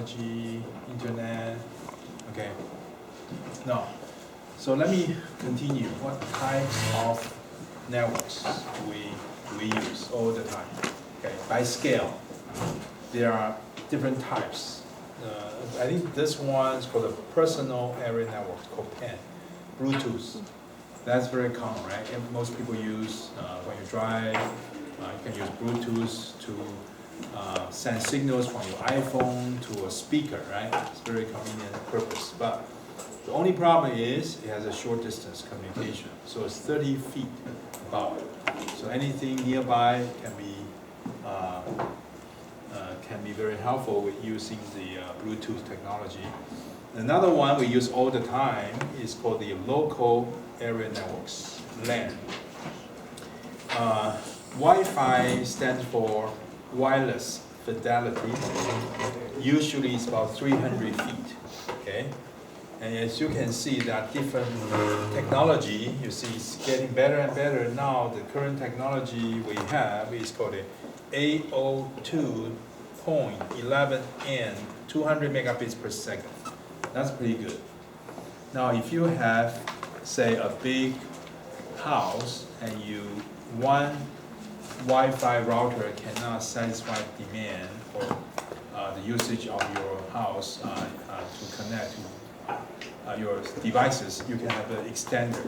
technology, internet. Okay. Now, so let me continue. What types of networks we use all the time? Okay, by scale, there are different types. I think this one is called a personal area network, called PAN, Bluetooth. That's very common, right? And most people use when you drive. You can use Bluetooth to send signals from your iPhone to a speaker, right? It's very convenient purpose. But the only problem is it has a short distance communication. So it's 30 feet about. So anything nearby can be very helpful with using the Bluetooth technology. Another one we use all the time is called the local area networks, LAN. Wi-Fi stands for wireless fidelity. Usually it's about 300 feet, okay? And as you can see, that different technology, you see it's getting better and better. Now the current technology we have is called the AO2.11n, 200 megabits per second. That's pretty good. Now if you have, say, a big house and one Wi-Fi router cannot satisfy demand for the usage of your house to connect to your devices, you can have an extender,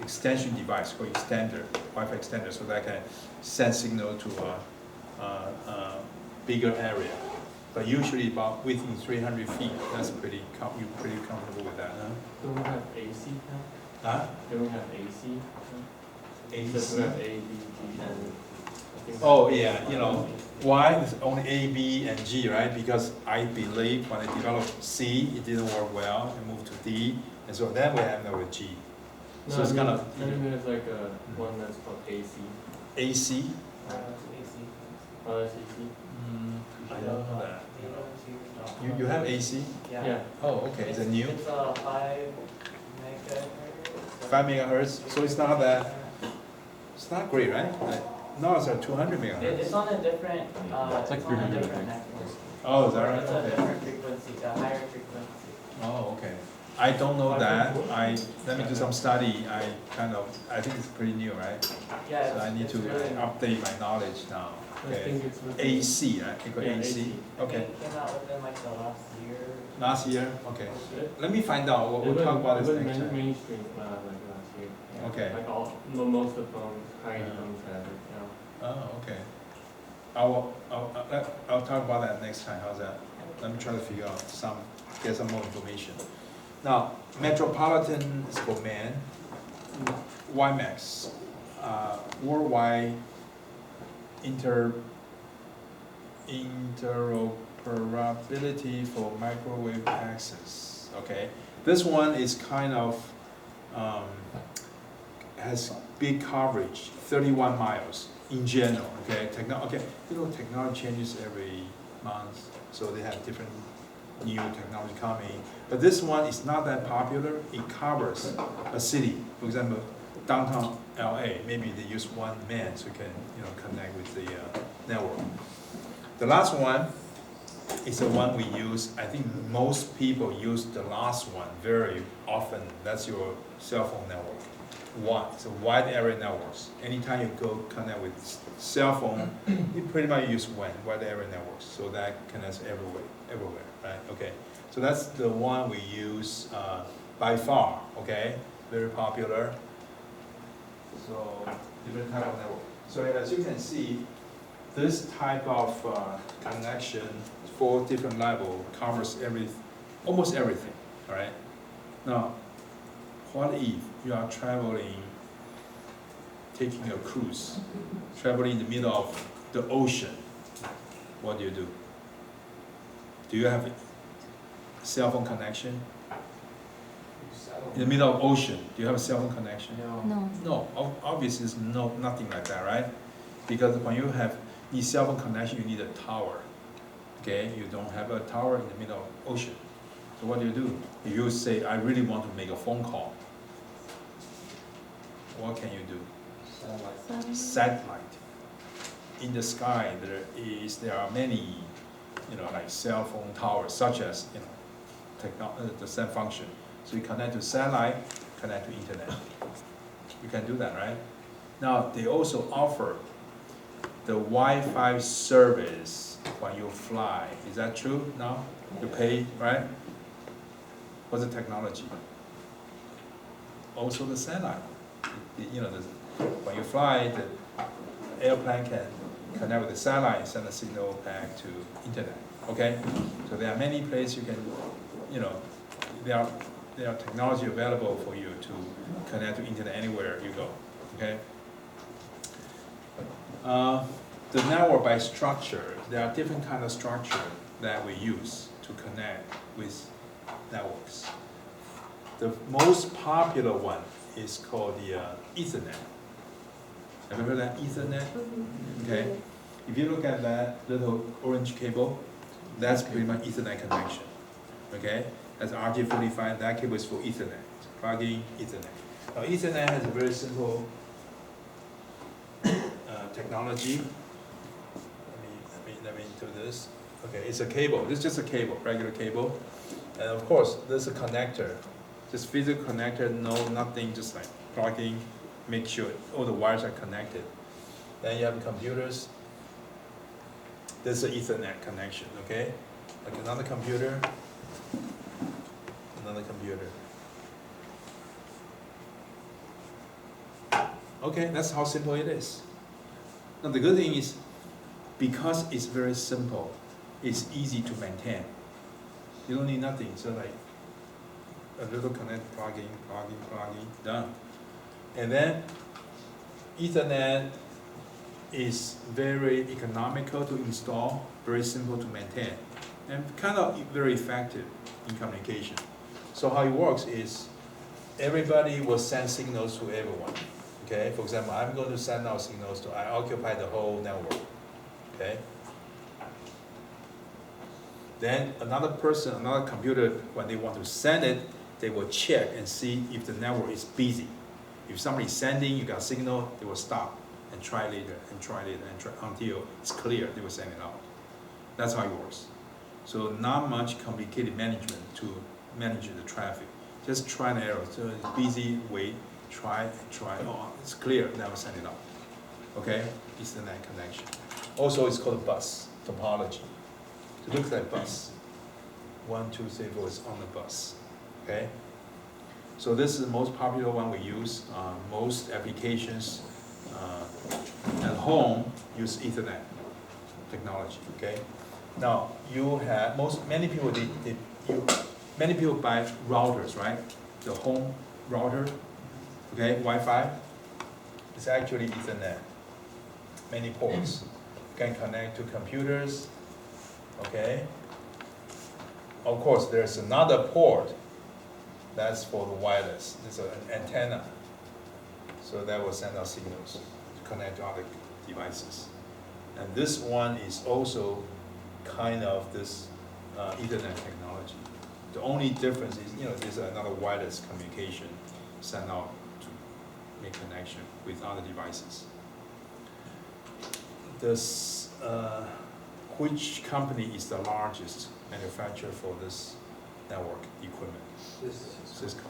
extension device called extender, Wi-Fi extender, so that can send signal to a bigger area. But usually about within 300 feet, that's you're pretty comfortable with that, huh? Don't we have AC now? Huh? Don't we have AC? AC? Just we have A, B, G, and I think Oh yeah, why is only A, B, and G, right? Because I believe when I developed C, it didn't work well, and moved to D, and so then we have now with G. No, So it's kind of I mean there's like one that's called AC. AC. AC. Oh, that's AC. I don't know that. You have AC? Yeah. Oh, okay. Is it new? It's 5 megahertz. 5 megahertz. So it's not that. It's not great, right? No, it's at 200 megahertz. It's on a different. It's like on a 300 different megahertz. network. Oh, is that right? It's a Okay. different frequency, a higher frequency. Oh, okay. I don't know that. Let me do some study. I think it's pretty new, right? Yeah. So I need to really update my knowledge now. I Okay. think it's with AC, right? You got Yeah, AC. AC. Okay. It came out within like the last year. Last year. Okay. it. Let me find out. We'll talk about this next time. mainstream like last year. Yeah. Okay. Like most of the phones, high-end phones have it now. Oh, okay. I'll talk about that next time. How's that? Let me try to figure out get some more information. Now, metropolitan is called MAN. WiMAX, worldwide interoperability for microwave access. Okay, this one is kind of has big coverage, 31 miles in general. Okay, technology changes every month, so they have different new technology coming. But this one is not that popular. It covers a city, for example, downtown LA. Maybe they use one man so you can connect with the network. The last one is the one we use. I think most people use the last one very often. That's your cell phone network. It's a wide area networks. Anytime you go connect with cell phone, you pretty much use wide area networks. So that connects everywhere, right? Okay. So that's the one we use by far. Okay, very popular. So different type of network. So as you can see, this type of connection for different level covers almost everything. All right. Now, what if you are traveling, taking a cruise, traveling in the middle of the ocean? What do? Do you have cell phone connection? In the middle of ocean, do you have a cell phone connection? No. No, obviously it's nothing like that, right? Because when you need cell phone connection, you need a tower. Okay, you don't have a tower in the middle of ocean. So what do? You say, I really want to make a phone call. What can you do? Satellite. In the sky, there are many like cell phone towers, such as, the same function. So you connect to satellite, connect to internet. You can do that, right? Now, they also offer the Wi-Fi service when you fly. Is that true now? You pay, right? What's the technology? Also the satellite. When you fly, the airplane can connect with the satellite and send a signal back to internet. Okay? So there are many places you can, there are technology available for you to connect to internet anywhere you go. Okay? The network by structure, there are different kind of structure that we use to connect with networks. The most popular one is called the Ethernet. Have you heard of that Ethernet? Okay. If you look at that little orange cable, that's pretty much Ethernet connection. Okay. That's RJ45. That cable is for Ethernet. It's plug-in Ethernet. Now Ethernet has a very simple technology. Let me do this. Okay, it's a cable. This is just a cable, regular cable, and of course there's a connector. Just physical connector, no nothing, just like plugging, make sure all the wires are connected. Then you have computers. This is an Ethernet connection, okay? Like another computer, another computer. Okay, that's how simple it is. Now the good thing is, because it's very simple, it's easy to maintain. You don't need nothing, so like a little connect, plugging, done. And then Ethernet is very economical to install, very simple to maintain, and kind of very effective in communication. So how it works is everybody will send signals to everyone. Okay, for example, I'm going to send out signals to, I occupy the whole network. Okay. Then another person, another computer, when they want to send it, they will check and see if the network is busy. If somebody's sending, you got a signal, they will stop and try later and try until it's clear, they will send it out. That's how it works. So not much complicated management to manage the traffic. Just try and error. So it's busy, wait, try. Oh, it's clear, now send it out. Okay, Ethernet connection. Also, it's called a bus topology. It looks like a bus. 1, 2, 3, 4 is on the bus. Okay. So this is the most popular one we use. Most applications at home use Ethernet technology. Okay. Now you have many people many people buy routers, right? The home router, okay, Wi-Fi. It's actually Ethernet. Many ports can connect to computers. Okay. Of course, there's another port that's for the wireless. It's an antenna. So that will send out signals to connect to other devices. And this one is also kind of this Ethernet technology. The only difference is, there's another wireless communication sent out to make connection with other devices. Which company is the largest manufacturer for this network equipment? Cisco.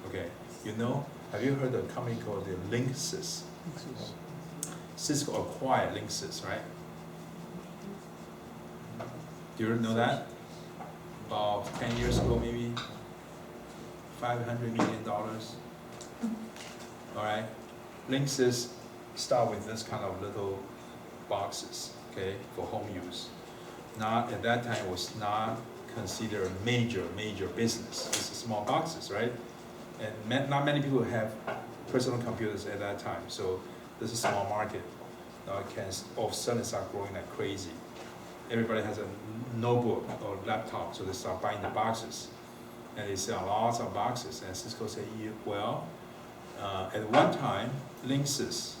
Okay. Have you heard of a company called the Linksys? Cisco acquired Linksys, right? Do you know that? About 10 years ago, maybe $500 million. All right. Linksys start with this kind of little boxes, okay, for home use. Not at that time, it was not considered a major business. It's small boxes, right? And not many people have personal computers at that time, so this is a small market. Now it can all of a sudden start growing like crazy. Everybody has a notebook or laptop, so they start buying the boxes, and they sell lots of boxes. And Cisco said, well, at one time, Linksys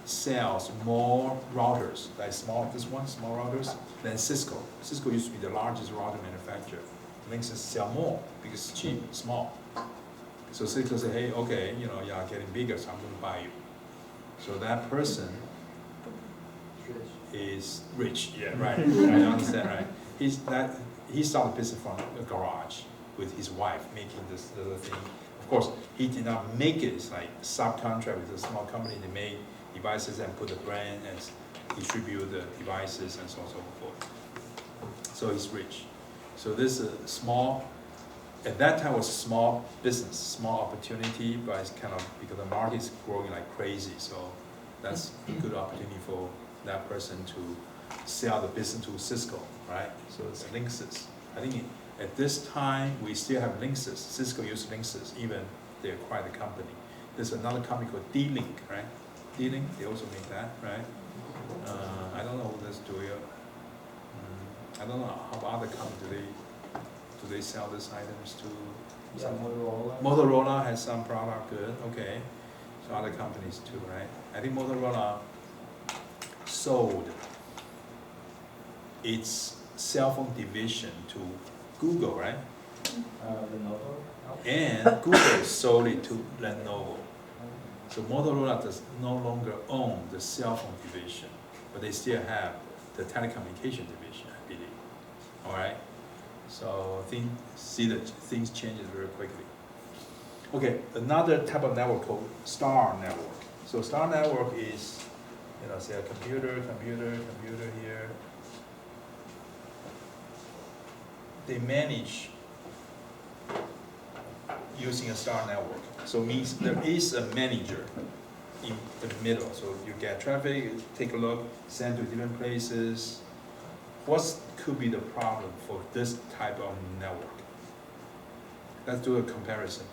sells more routers, like small routers, than Cisco. Cisco used to be the largest router manufacturer. Linksys sell more because it's cheap, small. So Cisco said, hey, okay, you're getting bigger, so I'm going to buy you. So that person is rich. Yeah, right. I understand, right? He started business from a garage with his wife making this little thing. Of course, he did not make it. It's like subcontract with a small company. They make devices and put the brand and distribute the devices and so on and so forth. So he's rich. So this is a small, at that time was a small business, small opportunity, but it's kind of, because the market is growing like crazy, so that's a good opportunity for that person to sell the business to Cisco, right? So it's Linksys. I think at this time, we still have Linksys. Cisco used Linksys, even they acquired the company. There's another company called D-Link, right? D-Link, they also make that, right? I don't know who that's doing. I don't know how other companies do they sell these items to? Yeah, Motorola. Motorola has some product, good, okay. So other companies too, right? I think Motorola sold its cell phone division to Google, right? Lenovo. And Google sold it to Lenovo. So Motorola does no longer own the cell phone division, but they still have the telecommunication division, I believe. All right. So see that things changes very quickly. Okay, another type of network called star network. So star network is, say a computer here. They manage using a star network. So means there is a manager in the middle. So you get traffic, you take a look, send to different places. What could be the problem for this type of network? Let's do a comparison.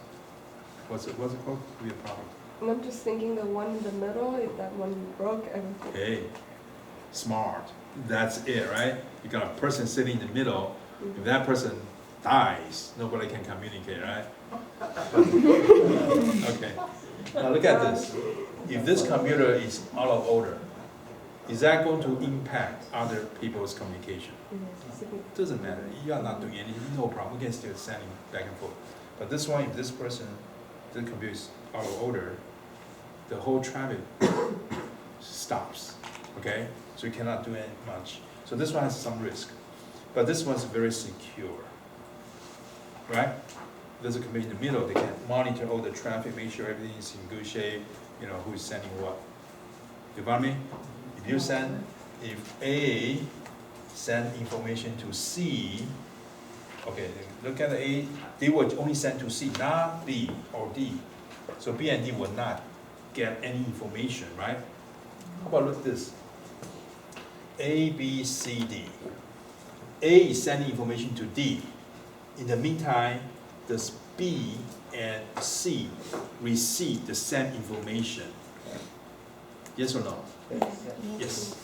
What's it called? Could be a problem. I'm just thinking the one in the middle, if that one broke, everything. Okay, smart. That's it, right? You got a person sitting in the middle. If that person dies, nobody can communicate, right? Okay. Now look at this. If this computer is out of order, is that going to impact other people's communication? Doesn't matter. You are not doing anything, no problem. You can still sending back and forth. But this one, if this person, the computer is out of order, the whole traffic stops. Okay? So you cannot do any much. So this one has some risk. But this one's very secure. Right? There's a computer in the middle. They can monitor all the traffic, make sure everything is in good shape, who's sending what. You follow me? If A send information to C, okay, look at A, they will only send to C, not B or D. So B and D will not get any information, right? How about look at this? A, B, C, D. A is sending information to D. In the meantime, does B and C receive the same information? Yes or no? Yes.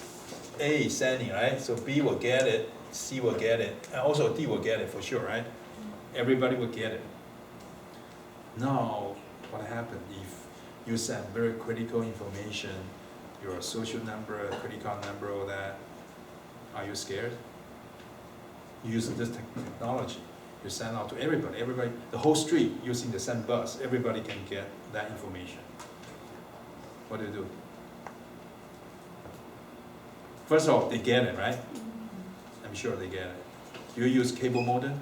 A is sending, right? So B will get it, C will get it, and also D will get it for sure, right? Everybody will get it. Now, what happens if you send very critical information, your social number, credit card number, all that? Are you scared? Using this technology, you send out to everybody, the whole street using the same bus, everybody can get that information. What do you do? First of all, they get it, right? I'm sure they get it. Do you use cable modem?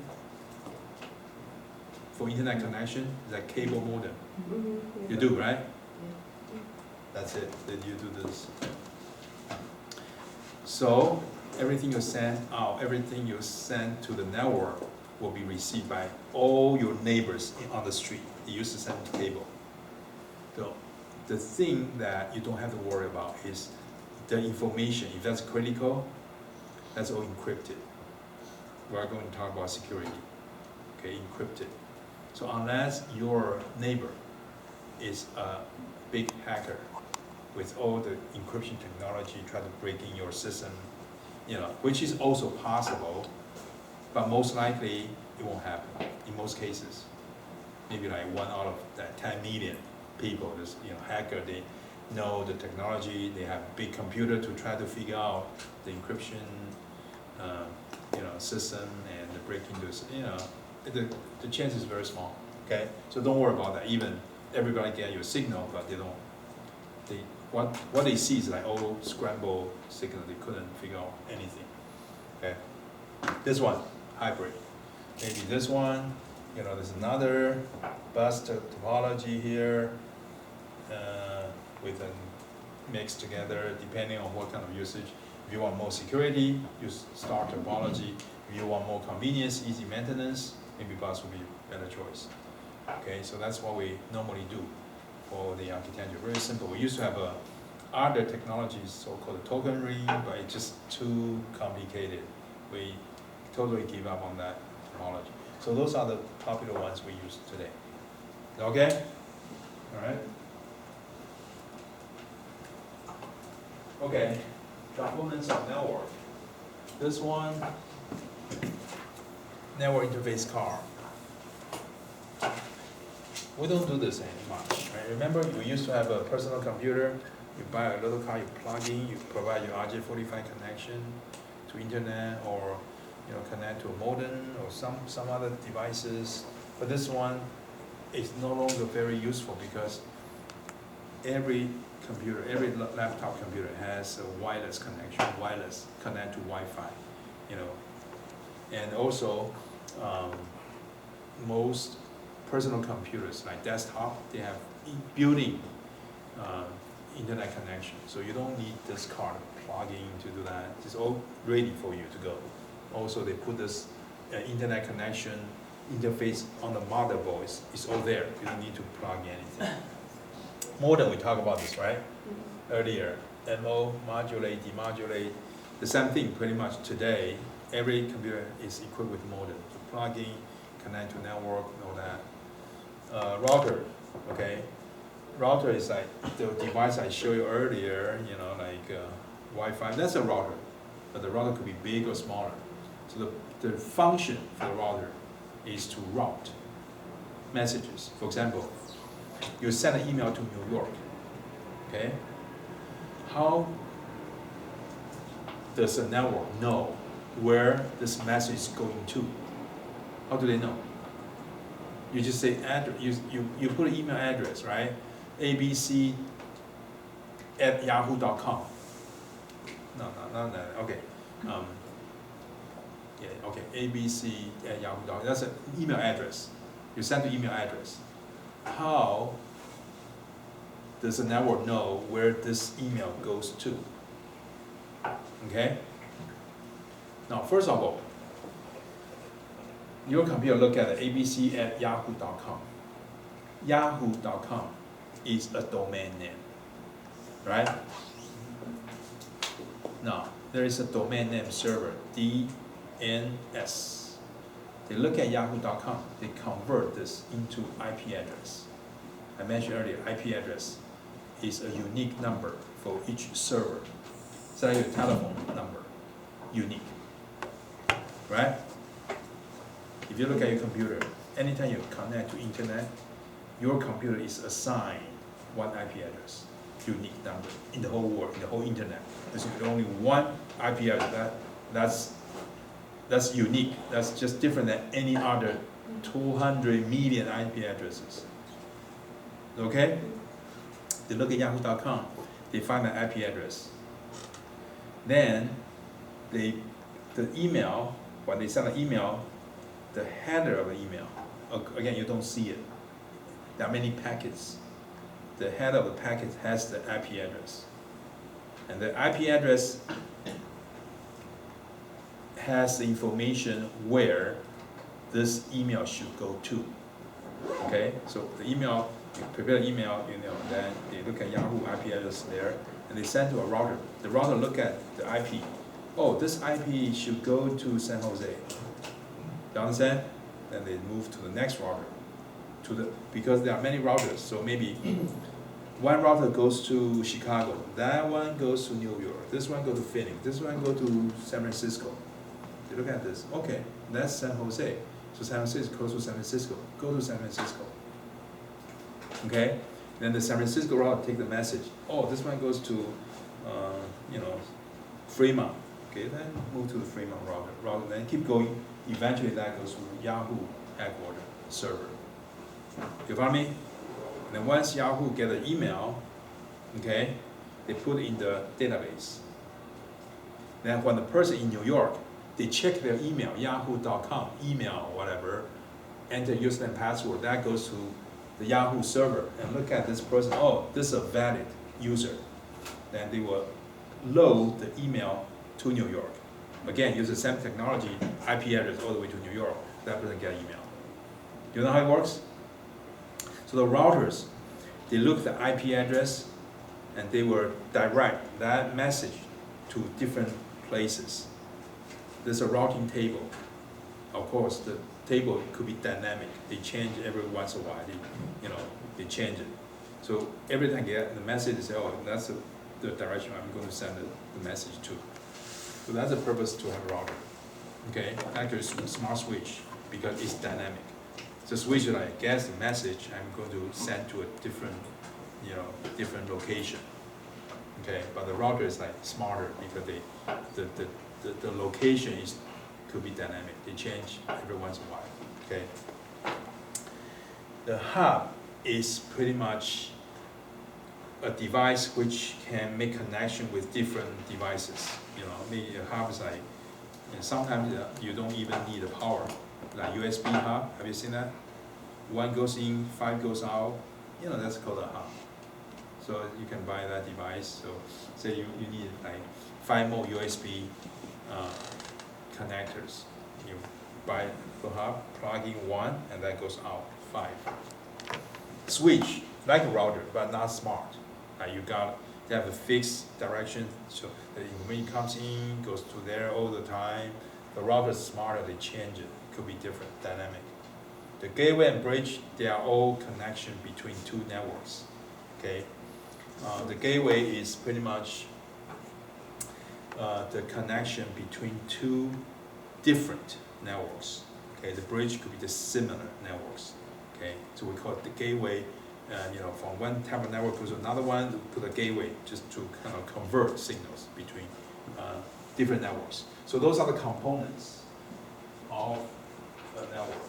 For internet connection, is that cable modem? You do, right? That's it, then you do this. So, everything you send out, everything you send to the network will be received by all your neighbors on the street. They used to send cable. So, the thing that you don't have to worry about is the information. If that's critical, that's all encrypted. We're going to talk about security. Okay, encrypted. So unless your neighbor is a big hacker with all the encryption technology, try to break in your system, which is also possible, but most likely it won't happen in most cases. Maybe like 1 out of that 10 million people, this hacker, they know the technology, they have big computer to try to figure out the encryption system and the breaking this, the chance is very small. Okay, so don't worry about that. Even everybody get your signal, but what they see is like all scrambled signal. They couldn't figure out anything. Okay, this one hybrid. Maybe this one. You know, there's another bus topology here with a mix together depending on what kind of usage. If you want more security, use star topology. If you want more convenience, easy maintenance, maybe bus would be a better choice. Okay, so that's what we normally do for the architecture. Very simple. We used to have other technologies, so-called token ring, but it's just too complicated. We totally give up on that technology. So those are the popular ones we use today. Okay? All right? Okay, components of network. This one, network interface card. We don't do this anymore. Right? Remember, we used to have a personal computer. You buy a little card, you plug in, you provide your RJ45 connection to internet, or connect to a modem or some other devices. But this one is no longer very useful because every computer, every laptop computer has a wireless connection, wireless connect to Wi-Fi, and also most personal computers like desktop, they have built-in internet connection, so you don't need this card plugging to do that. It's all ready for you to go. Also, they put this internet connection interface on the motherboard. It's all there. You don't need to plug anything. Modem, we talked about this, right? Earlier, MO, modulate, demodulate. The same thing pretty much today. Every computer is equipped with modem. So plug in, connect to network, and all that. Router, okay? Router is like the device I showed you earlier, like Wi-Fi. That's a router, but the router could be big or smaller. So the function for the router is to route messages. For example, you send an email to New York, okay? How does the network know where this message is going to? How do they know? You just say address, you put an email address, right? abc@yahoo.com. No, not that, okay. Yeah, okay, abc@yahoo.com. That's an email address. You send the email address. How does the network know where this email goes to? Okay? Now, first of all, your computer look at abc@yahoo.com. Yahoo.com is a domain name, right? Now, there is a domain name server, DNS. They look at yahoo.com, they convert this into IP address. I mentioned earlier, IP address is a unique number for each server. It's like your telephone number, unique, right? If you look at your computer, anytime you connect to internet, your computer is assigned one IP address, unique number in the whole world, in the whole internet. There's only one IP address. That's unique. That's just different than any other 200 million IP addresses. Okay? They look at yahoo.com, they find an IP address. Then the email, when they send an email, the header of the email, again, you don't see it. There are many packets. The header of the packet has the IP address. And the IP address has the information where this email should go to. Okay, so the email, you prepare the email, then they look at Yahoo IP address there, and they send to a router. The router look at the IP. Oh, this IP should go to San Jose. You understand? Then they move to the next router. Because there are many routers, so maybe one router goes to Chicago, that one goes to New York, this one goes to Phoenix, this one goes to San Francisco. You look at this, okay, that's San Jose. So San Jose is close to San Francisco. Go to San Francisco. Okay? Then the San Francisco router take the message. Oh, this one goes to, Fremont. Okay, then move to the Fremont router. Then keep going. Eventually that goes to Yahoo headquarters server. You follow me? And then once Yahoo get an email, okay, they put in the database. Then when the person in New York, they check their email, yahoo.com, email, whatever, enter username and password, that goes to the Yahoo server and look at this person, oh, this is a valid user. Then they will load the email to New York. Again, use the same technology, IP address all the way to New York, that person get email. You know how it works? So the routers, they look at the IP address and they will direct that message to different places. There's a routing table. Of course, the table could be dynamic. They change every once in a while. They change it. So every time you get the message, they say, oh, that's the direction I'm going to send the message to. So that's the purpose to have a router. Okay, actually it's a smart switch because it's dynamic. So switch that I guess the message I'm going to send to a different, different location. Okay, but the router is like smarter because the location could be dynamic. They change every once in a while. Okay. The hub is pretty much a device which can make connection with different devices. Maybe a hub is like, sometimes you don't even need the power. Like USB hub, have you seen that? 1 goes in, 5 goes out. That's called a hub. So you can buy that device. So say you need like 5 more USB connectors. You buy the hub, plug in 1, and that goes out 5. Switch, like a router, but not smart. You have a fixed direction, so the information comes in, goes to there all the time. The router is smarter, they change it. Could be different, dynamic. The gateway and bridge, they are all connection between 2 networks. Okay, the gateway is pretty much the connection between 2 different networks. Okay, the bridge could be the similar networks. Okay, so we call it the gateway. From one type of network to another one, to put a gateway just to kind of convert signals between different networks. So those are the components of a network.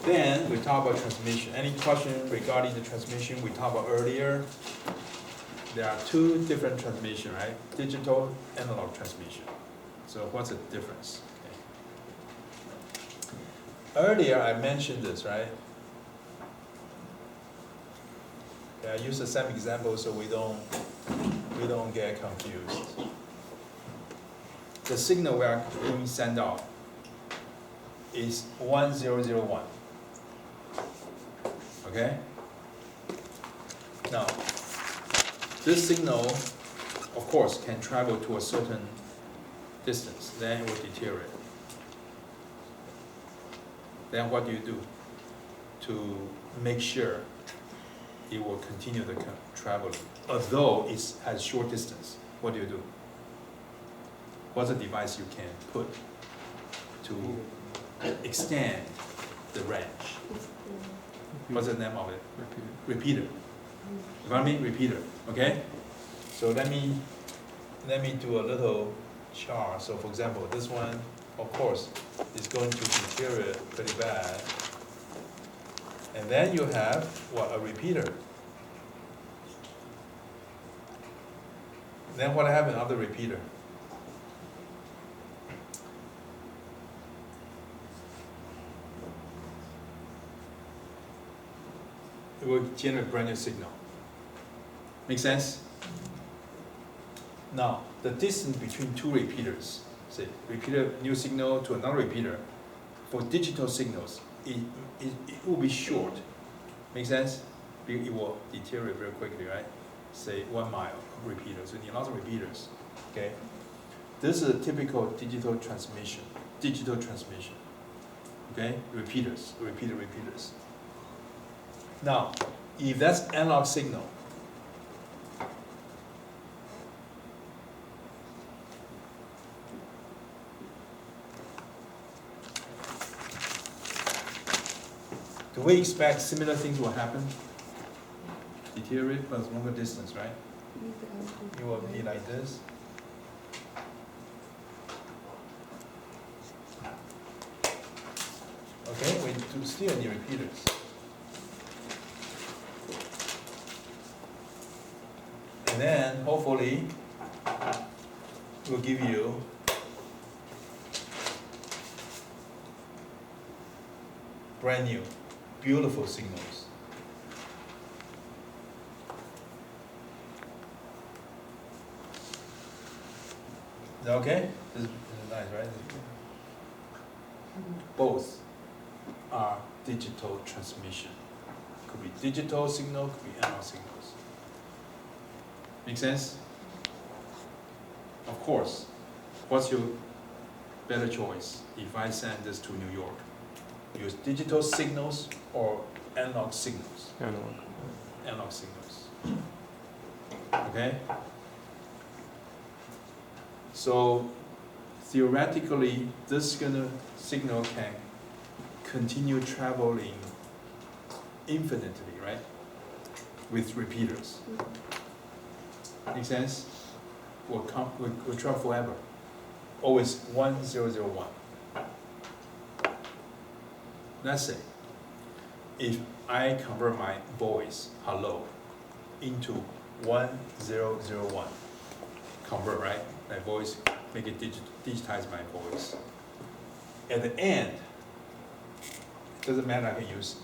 Then we talk about transmission. Any question regarding the transmission we talked about earlier? There are 2 different transmission, right? Digital, analog transmission. So what's the difference? Earlier I mentioned this, right? I use the same example so we don't get confused. The signal we are going to send out is 1001. Okay? Now, this signal, of course, can travel to a certain distance, then it will deteriorate. Then what do you do to make sure it will continue the traveling, although it has short distance? What do you do? What's a device you can put to extend the range? What's the name of it? Repeater. You know what I mean? Repeater. Okay. So let me do a little chart. So for example, this one, of course, is going to deteriorate pretty bad. And then you have what? A repeater. Then what happens after the repeater? It will generate a brand new signal. Make sense? Now, the distance between 2 repeaters, say repeater, new signal to another repeater, for digital signals, it will be short. Make sense? It will deteriorate very quickly, right? Say 1 mile of repeaters. So you need lots of repeaters. Okay? This is a typical digital transmission. Digital transmission. Okay? Repeaters, repeaters. Now, if that's analog signal, do we expect similar things will happen? Deteriorate plus longer distance, right? It will be like this. Okay, we do still need repeaters. then hopefully we'll give you brand new, beautiful signals. Is that okay? This is nice, right? Both are digital transmission. Could be digital signal, could be analog signals. Make sense? Of course. What's your better choice if I send this to New York? Use digital signals or analog signals? Analog. Analog signals. Okay? So theoretically, this signal can continue traveling infinitely, right? With repeaters. Make sense? Will travel forever. Always 1001. Let's say, if I convert my voice, hello, into 1001, convert, right? My voice, make it digitize my voice. At the end, it doesn't matter, I can use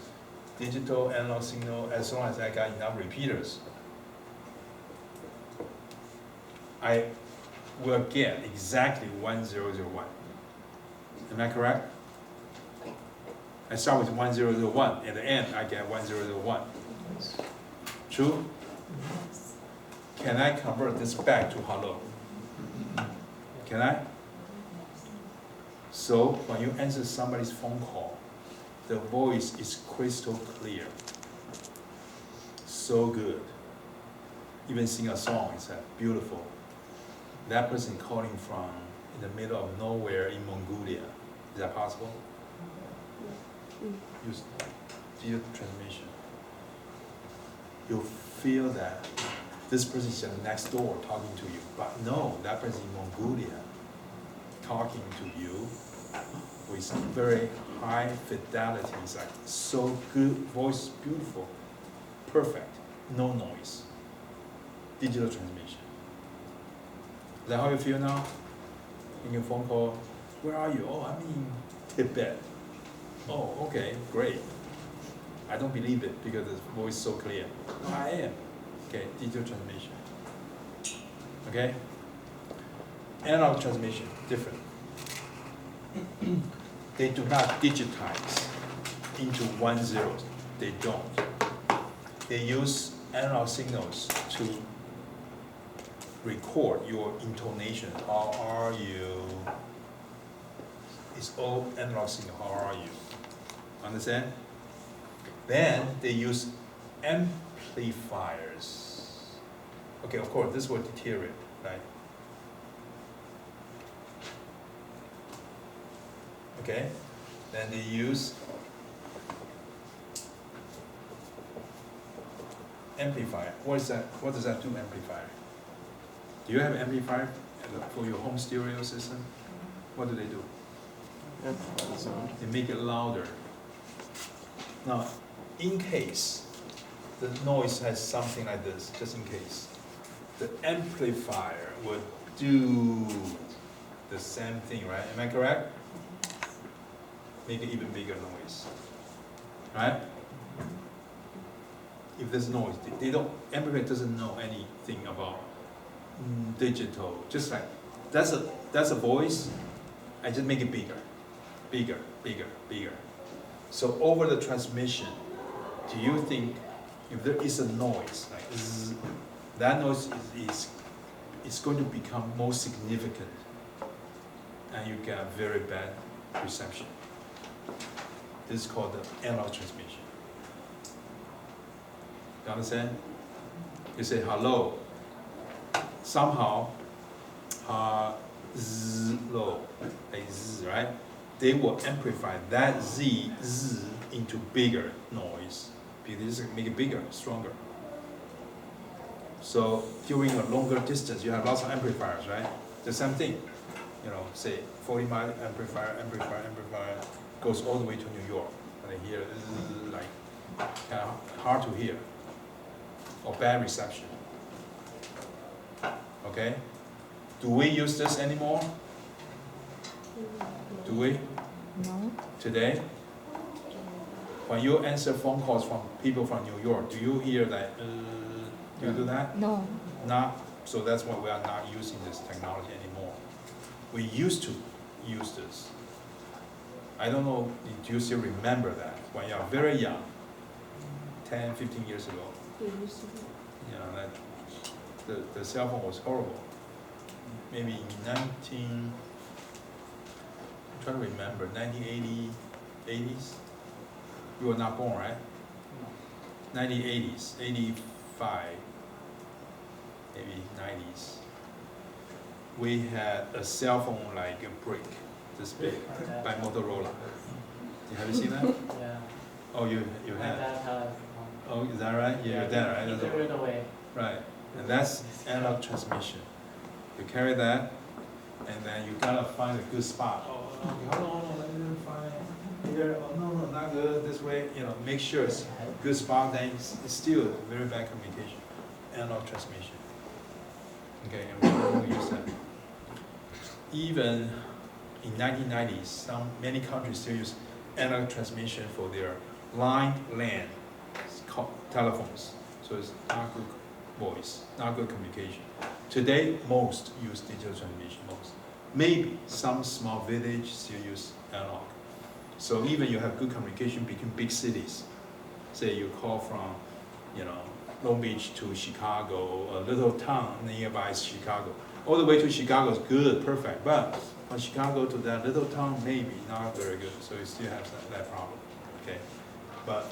digital analog signal as long as I got enough repeaters. I will get exactly 1001. Am I correct? I start with 1001, at the end I get 1001. True? Can I convert this back to hello? Can I? So when you answer somebody's phone call, the voice is crystal clear. So good. Even sing a song, it's beautiful. That person calling from in the middle of nowhere in Mongolia. Is that possible? Use digital transmission. You feel that this person is just next door talking to you, but no, that person in Mongolia talking to you with very high fidelity. It's like so good, voice beautiful, perfect, no noise. Digital transmission. Is that how you feel now? In your phone call, where are you? Oh, I'm in Tibet. Oh, okay, great. I don't believe it because the voice is so clear. No, I am. Okay, digital transmission. Okay? Analog transmission, different. They do not digitize into 10s. They don't. They use analog signals to record your intonation. How are you? It's all analog signal. How are you? Understand? Then they use amplifiers. Okay, of course, this will deteriorate, right? Okay, then they use amplifier. What is that? What does that do, amplifier? Do you have an amplifier for your home stereo system? What do they do? They make it louder. Now, in case the noise has something like this, just in case, the amplifier would do the same thing, right? Am I correct? Make it even bigger noise, right? If there's noise, they don't. Amplifier doesn't know anything about digital. Just like that's a voice. I just make it bigger, bigger, bigger, bigger. So over the transmission, do you think if there is a noise like zzz, that noise is going to become more significant, and you get very bad reception? This is called the analog transmission. You understand? You say hello. Somehow, z low, like z, right? They will amplify that z into bigger noise because they make it bigger, stronger. So during a longer distance, you have lots of amplifiers, right? The same thing. You know, say 40-mile amplifier goes all the way to New York, and they hear like kind of hard to hear or bad reception. Okay? Do we use this anymore? Do we? No. Today? When you answer phone calls from people from New York, do you hear that, do you do that? No. Not, so that's why we are not using this technology anymore. We used to use this. I don't know, do you still remember that? When you are very young, 10, 15 years ago, They used to be. you know, that the cell phone was horrible. Maybe in I'm trying to remember, 1980, 80s? You were not born, right? 1980s, 85, maybe 90s. We had a cell phone like a brick, this big, by Motorola. Have you seen that? Yeah. Oh, you My had? dad has one. Oh, is that right? Yeah, your dad, right? He That's threw it away. right. And that's analog transmission. You carry that, and then you gotta find a good spot. Oh, okay, hold on, let me find here. Oh, no, not good. This way, you know, make sure it's a good spot. Then it's still very bad communication. Analog transmission. Okay, and we're going to use that. Even in 1990s, many countries still use analog transmission for their line LAN telephones. So it's not good voice, not good communication. Today, most use digital transmission, most. Maybe some small village still use analog. So even you have good communication between big cities. Say you call from, you know, Long Beach to Chicago, a little town nearby Chicago. All the way to Chicago is good, perfect. But from Chicago to that little town, maybe not very good. So you still have that problem. Okay, but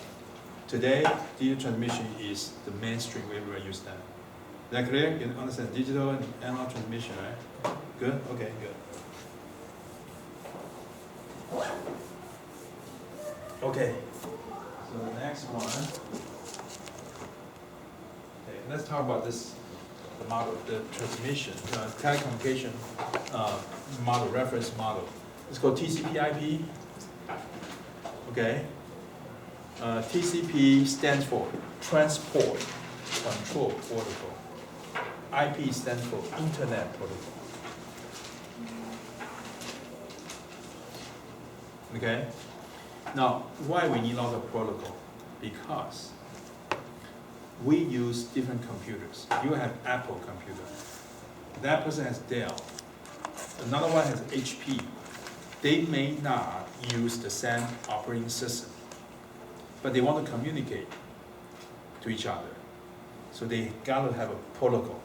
today digital transmission is the mainstream. Everyone use that. Is that clear? You understand digital and analog transmission, right? Good. Okay, good. Okay. So the next one. Okay, let's talk about this. The model, the transmission, telecommunication model, reference model. It's called TCP/IP. Okay. TCP stands for Transport Control Protocol. IP stands for Internet Protocol. Okay. Now, why we need lots of protocol? Because we use different computers. You have Apple computer. That person has Dell. Another one has HP. They may not use the same operating system, but they want to communicate to each other. So they gotta have a protocol.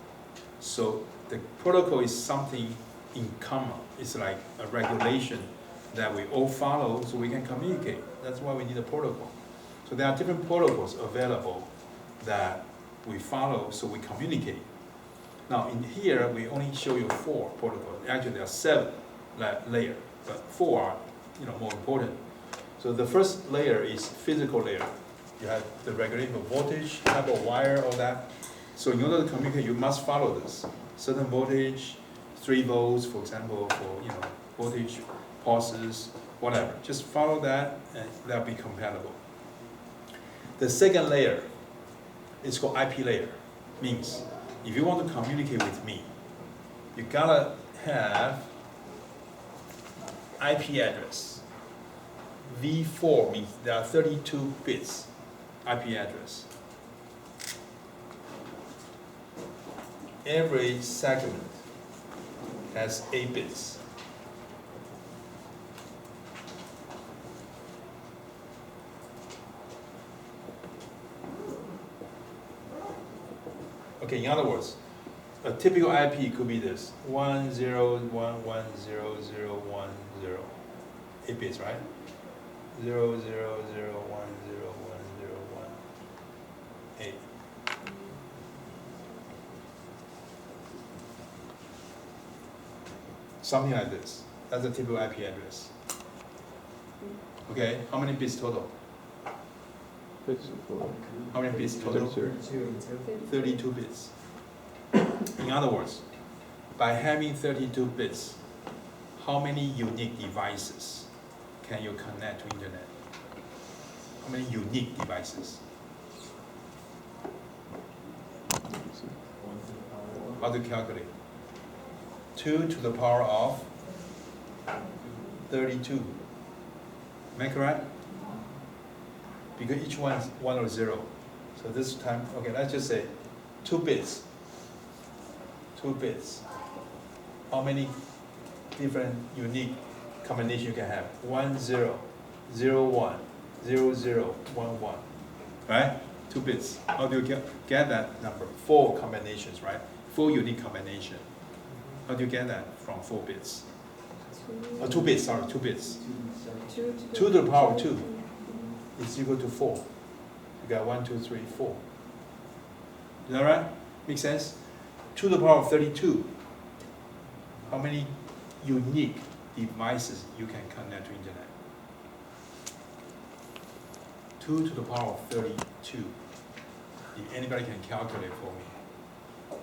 So the protocol is something in common. It's like a regulation that we all follow so we can communicate. That's why we need a protocol. So there are different protocols available that we follow so we communicate. Now in here, we only show you 4 protocols. Actually there are 7 layers, but 4 are more important. So the first layer is physical layer. You have the regulation of voltage, type of wire, all that. So in order to communicate, you must follow this. Certain voltage, 3 volts, for example, for voltage pulses, whatever. Just follow that and that'll be compatible. The second layer is called IP layer. Means if you want to communicate with me, you gotta have IP address. V4 means there are 32 bits IP address. Every segment has 8 bits. Okay, in other words, a typical IP could be this: 101100010, 8 bits, right? 000101018. Something like this. That's a typical IP address. Okay, how many bits total? How many bits total? 32 bits. In other words, by having 32 bits, how many unique devices can you connect to internet? How many unique devices? How to calculate? 2 to the power of 32. Am I correct? Because each one is 1 or 0. So this time, okay, let's just say 2 bits. 2 bits. How many different unique combinations you can have? 1, 0, 0, 1, 0, 0, 1, 1. Right? 2 bits. How do you get that number? 4 combinations, right? 4 unique combinations. How do you get that from 4 bits? 2 bits, sorry, 2 bits. 2 to the power of 2 is equal to 4. You got 1, 2, 3, 4. Is that right? Make sense? 2 to the power of 32. How many unique devices you can connect to internet? 2 to the power of 32. If anybody can calculate for me,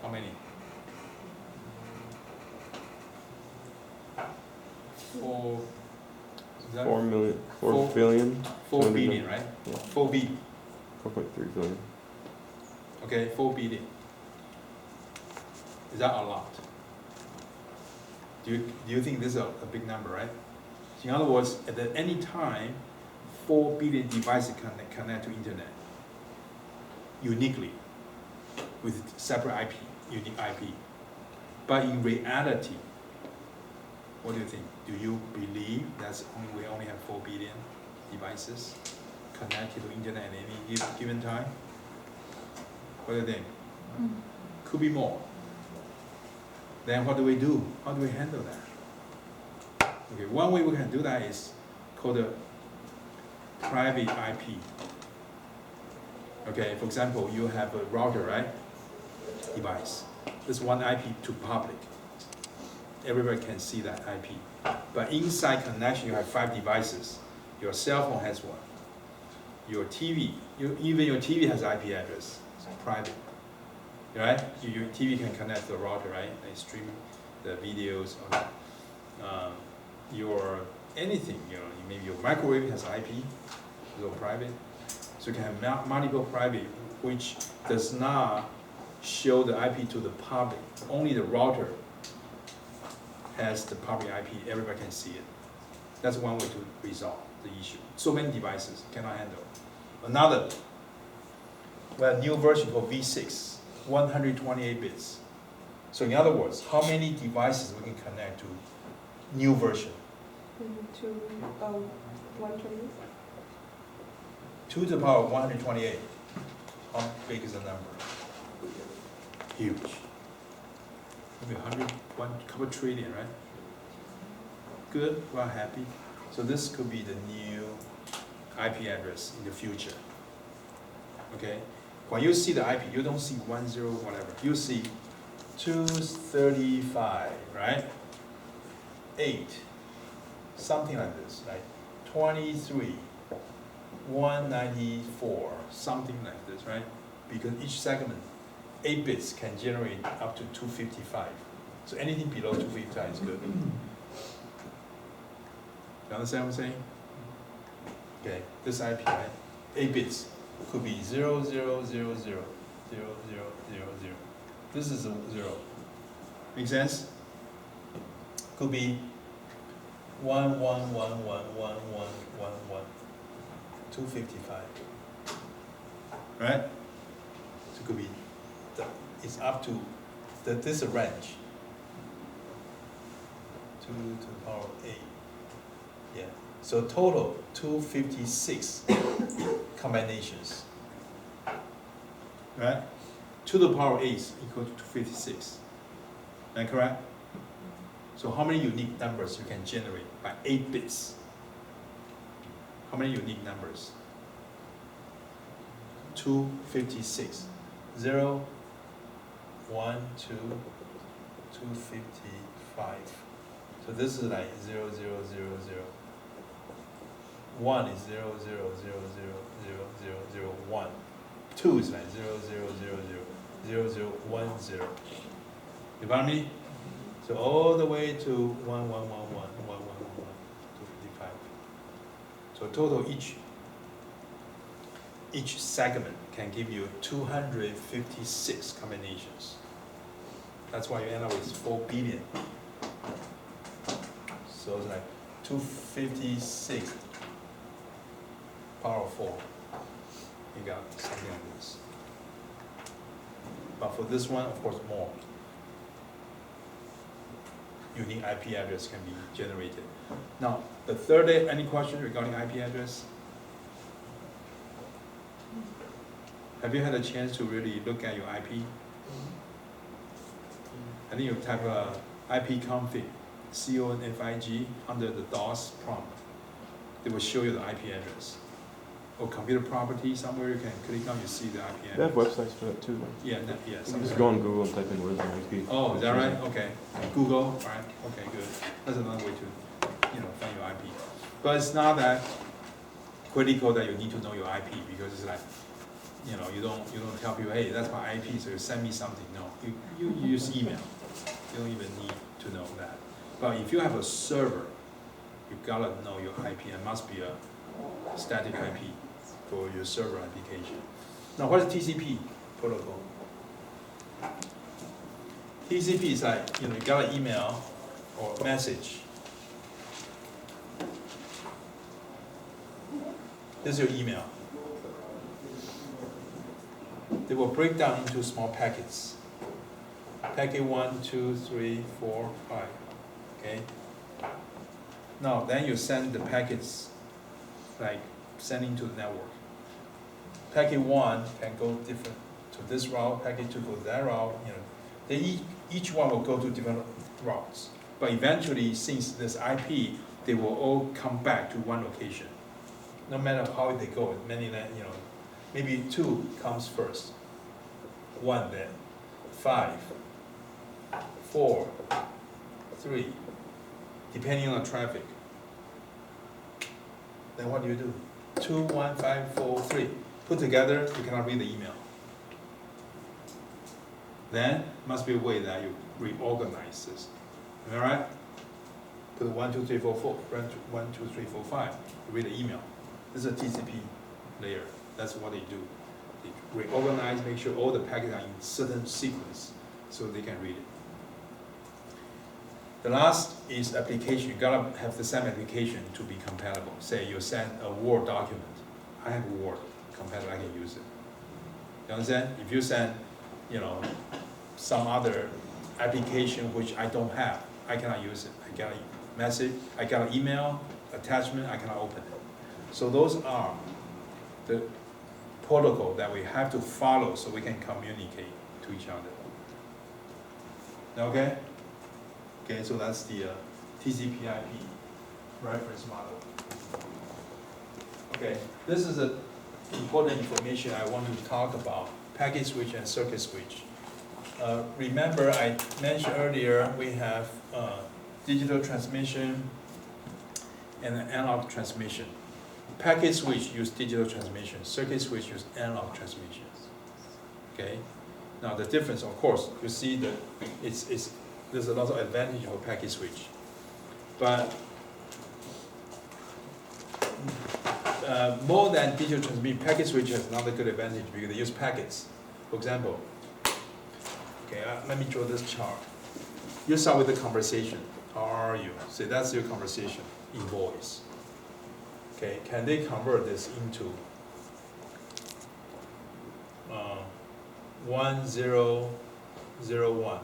how many? 4. Is that 4 million, 4 4 billion, 4 billion, right? Yeah. 4 B. 4.3 billion. Okay, 4 billion. Is that a lot? Do you think this is a big number, right? In other words, at any time, 4 billion devices connect to internet uniquely with separate IP, unique IP. But in reality, what do you think? Do you believe we only have 4 billion devices connected to internet at any given time? What do you think? Could be more. Then what do we do? How do we handle that? Okay, one way we can do that is called a private IP. Okay, for example, you have a router, right? Device. This one IP to public. Everybody can see that IP. But inside connection, you have 5 devices. Your cell phone has one. Your TV, even your TV has IP address. It's private. Right? Your TV can connect to the router, right? And stream the videos or your anything, maybe your microwave has IP, it's all private. So you can have multiple private, which does not show the IP to the public. Only the router has the public IP, everybody can see it. That's one way to resolve the issue. So many devices cannot handle. Another, we have a new version called V6. 128 bits. So in other words, how many devices we can connect to new version? To 120. 2 to the power of 128. How big is the number? Huge. Maybe 100, couple trillion, right? Good, we're happy. So this could be the new IP address in the future. Okay? When you see the IP, you don't see 10 whatever. You see 235, right? 8, something like this, right? 23, 194, something like this, right? Because each segment, 8 bits can generate up to 255. So anything below 255 is good. You understand what I'm saying? Okay, this IP, right? 8 bits. Could be 0, 0, 0, 0, 0, 0, 0, 0. This is a 0. Make sense? Could be 1, 1, 1, 1, 1, 1, 1, 1, 255. Right? So it could be, it's up to, this is a range. 2 to the power of 8. Yeah. So total 256 combinations, right? 2 to the power of 8 is equal to 256. Am I correct? So how many unique numbers you can generate by 8 bits? How many unique numbers? 256. 0, 1, 2, 255. So this is like 0, 0, 0, 0. 1 is 0, 0, 0, 0, 0, 0, 0, 1. 2 is like 0, 0, 0, 0, 0, 0, 1, 0. You follow me? So all the way to 1, 1, 1, 1, 1, 1, 1, 1, 255. So total each segment can give you 256 combinations. That's why you end up with 4 billion So it's like 256 power 4. You got something like this. But for this one, of course, more unique IP address can be generated. Now, the third, any question regarding IP address? Have you had a chance to really look at your IP? I think you type IP config, config under the DOS prompt. It will show you the IP address. Or computer property, somewhere you can click on, you see the IP They have address. websites for that too. Yeah, You can somewhere. just go on Google and type in what is an IP. Oh, is that right? Okay. Google, right? Okay, good. That's another way to, find your IP. But it's not that critical that you need to know your IP, because it's like, you don't tell people, hey, that's my IP, so you send me something. No, you use email. You don't even need to know that. But if you have a server, you gotta know your IP. It must be a static IP for your server application. Now, what is TCP protocol? TCP is like, you got an email or message. This is your email. They will break down into small packets. Packet 1, 2, 3, 4, 5. Okay? Now, then you send the packets, like sending to the network. Packet 1 can go different to this route, packet 2 goes that route, They each one will go to different routes. But eventually, since this IP, they will all come back to one location. No matter how they go, maybe 2 comes first, 1 then, 5, 4, 3, depending on traffic. Then what do? 2, 1, 5, 4, 3. Put together, you cannot read the email. Then, must be a way that you reorganize this. Am I right? Put 1, 2, 3, 4, 4. 1, 2, 3, 4, 5. You read the email. This is a TCP layer. That's what they do. They reorganize, make sure all the packets are in certain sequence so they can read it. The last is application. You gotta have the same application to be compatible. Say you send a Word document. I have Word compatible, I can use it. You understand? If you send, some other application which I don't have, I cannot use it. I got a message, I got an email, attachment, I cannot open it. So those are the protocol that we have to follow so we can communicate to each other. Okay? Okay, so that's the TCP/IP reference model. Okay, this is the important information I want to talk about, packet switch and circuit switch. Remember, I mentioned earlier, we have digital transmission and analog transmission. Packet switch use digital transmission, circuit switch use analog transmission. Okay? Now the difference, of course, you see that there's a lot of advantage for packet switch. But more than digital transmission, packet switch has another good advantage because they use packets. For example, okay, let me draw this chart. You start with the conversation. How are you? Say that's your conversation in voice. Okay, can they convert this into 1001?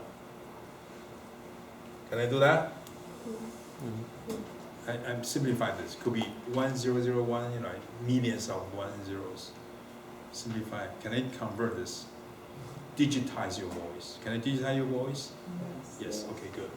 Can I do that? I'm simplifying this. Could be 1001, millions of 1 zeros. Simplify. Can I convert this? Digitize your voice. Can I digitize your voice? Yes. Okay, good.